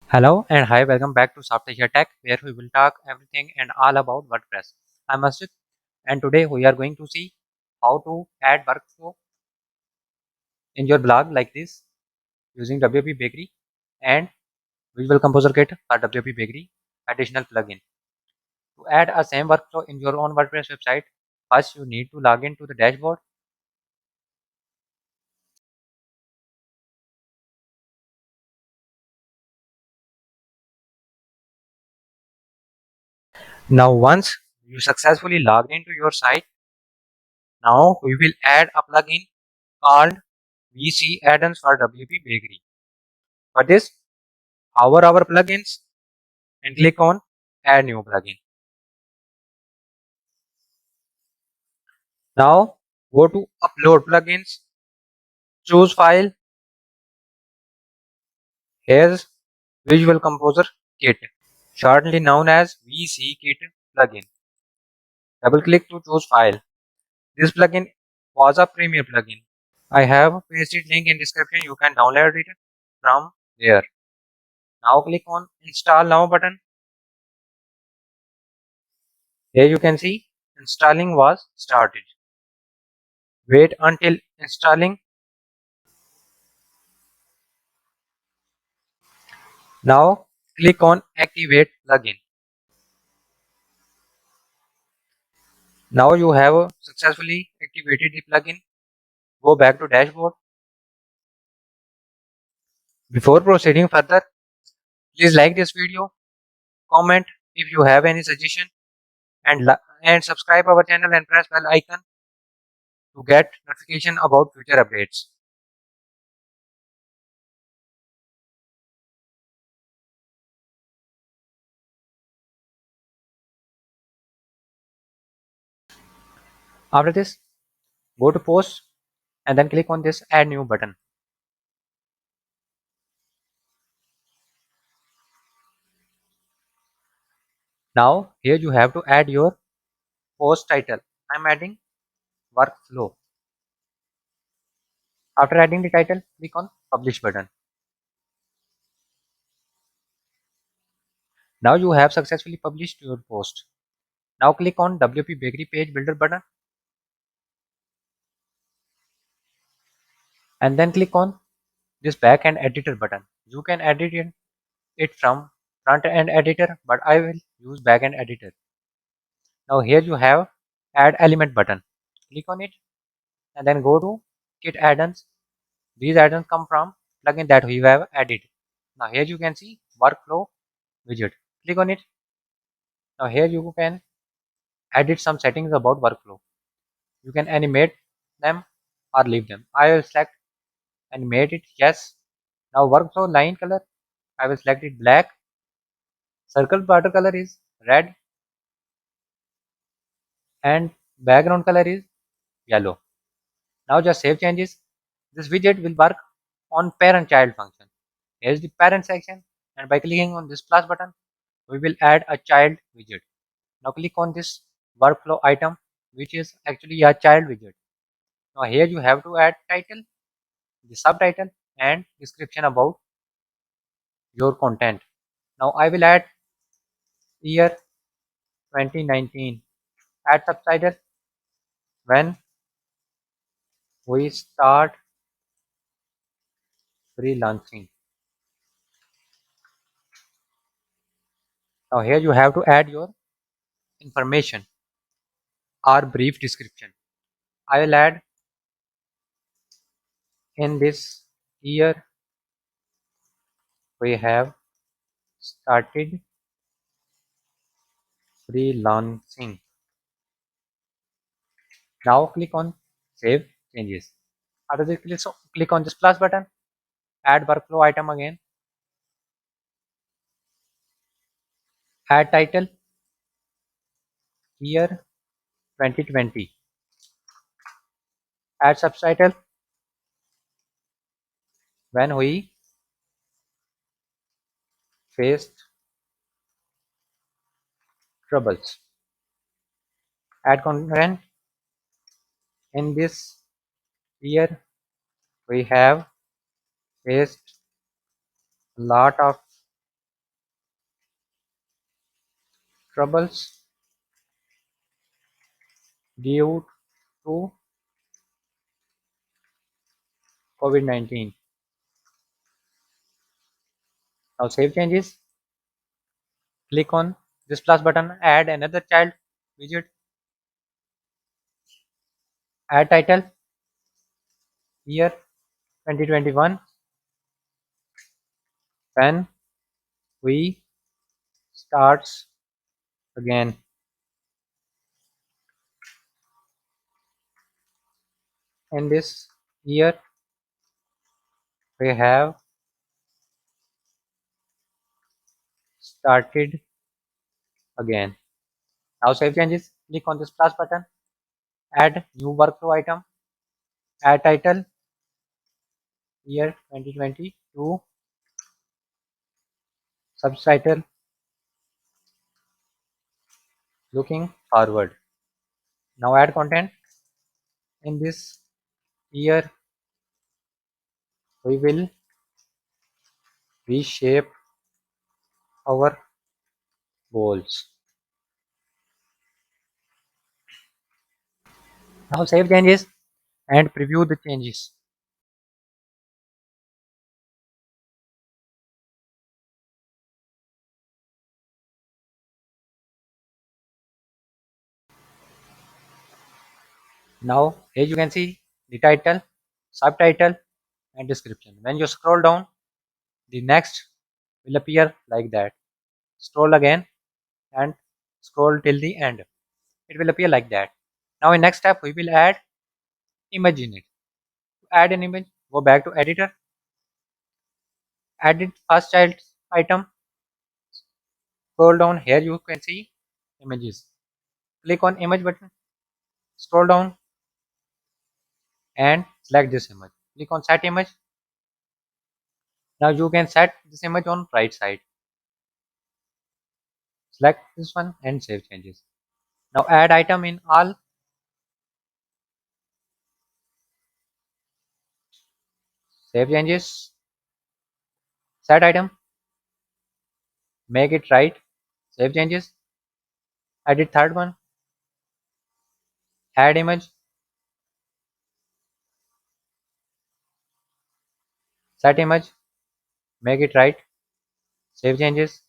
Hello and hi, welcome back to Soft Asia Tech, where we will talk everything and all about WordPress. I'm Masjid, and today we are going to see how to add workflow in your blog like this using WP Bakery and Visual Composer Kit for WP Bakery additional plugin. To add a same workflow in your own WordPress website, first you need to log into the dashboard. Now, once you successfully logged into your site, now we will add a plugin called VC Add-ons for WP Bakery. For this, hover our plugins and click on add new plugin. Now go to upload plugins, choose file. Here's Visual Composer Kit, shortly known as VC Kit plugin. Double click to choose file. This plugin was a premier plugin. I have pasted link in description. You can download it from there. Now click on install now button. Here you can see installing was started. Wait until installing. Now click on activate plugin. Now you have successfully activated the plugin. Go back to dashboard. Before proceeding further, please like this video, comment if you have any suggestion, and subscribe our channel and press bell icon to get notification about future updates. After this, go to post and then click on this add new button. Now here you have to add your post title. I'm adding workflow. After adding the title, click on publish button. Now you have successfully published your post. Now click on WP Bakery page builder button and then click on this backend editor button. You can edit it from front end editor, but I will use backend editor. Now here you have add element button. Click on it and then go to kit add-ons. These add-ons come from plugin that we have added. Now here you can see workflow widget. Click on it. Now here you can edit some settings about workflow. You can animate them or leave them. I will select animate it, yes. Now workflow line color, I will select it black. Circle border color is red and background color is yellow. Now just save changes. This widget will work on parent child function. Here is the parent section, and by clicking on this plus button, we will add a child widget. Now click on this workflow item, which is actually a child widget. Now here you have to add title, the subtitle, and description about your content. Now I will add year 2019. Add subtitle when we start freelancing. Now here you have to add your information or brief description. I will add in this year we have started freelancing. Now click on save changes. After this, click on this plus button, add workflow item again, add title year 2020, add subtitle when we faced troubles, add content in this year we have faced a lot of troubles due to COVID-19. Now save changes. Click on this plus button. Add another child widget. Add title. Year 2021. When we starts again. In this year we have started again. Now save changes. Click on this plus button. Add new workflow item. Add title. Year 2022. Subtitle. Looking forward. Now add content. In this year we will reshape our goals. Now save changes and preview the changes. Now here you can see the title, subtitle and description. When you scroll down, the next will appear like that. Scroll again and scroll till the end. It will appear like that. Now in next step we will add image in it. To add an image, go back to editor, edit first child item, scroll down, here you can see images. Click on image button, scroll down and select this image. Click on set image. Now you can set this image on right side. Select this one and save changes. Now add item in all. Save changes. Set item. Make it right. Save changes. Edit third one. Add image. Set image. Make it right. Save changes.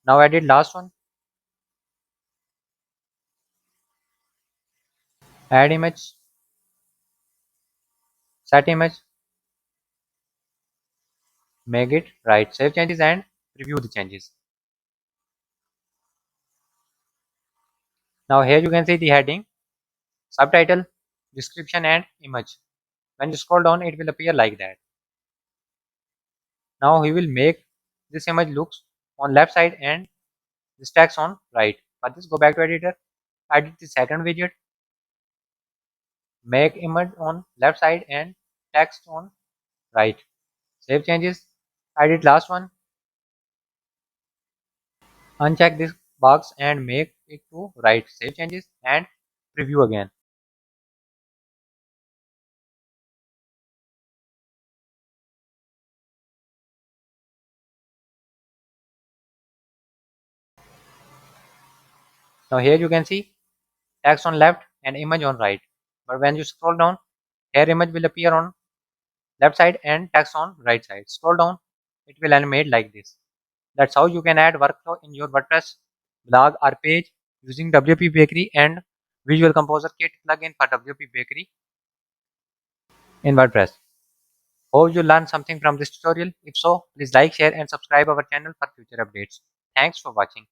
Now edit last one. Add image. Set image. Make it right. Save changes and preview the changes. Now here you can see the heading, subtitle, description and image. When you scroll down it will appear like that. Now we will make this image looks on left side and this text on right. For this go back to editor, edit the second widget, make image on left side and text on right. Save changes, edit last one, uncheck this box and make it to right. Save changes and preview again. Now here you can see text on left and image on right. But when you scroll down, here image will appear on left side and text on right side. Scroll down, it will animate like this. That's how you can add workflow in your WordPress blog or page using WP Bakery and Visual Composer Kit plugin for WP Bakery in WordPress. Hope you learned something from this tutorial. If so, please like, share and subscribe our channel for future updates. Thanks for watching.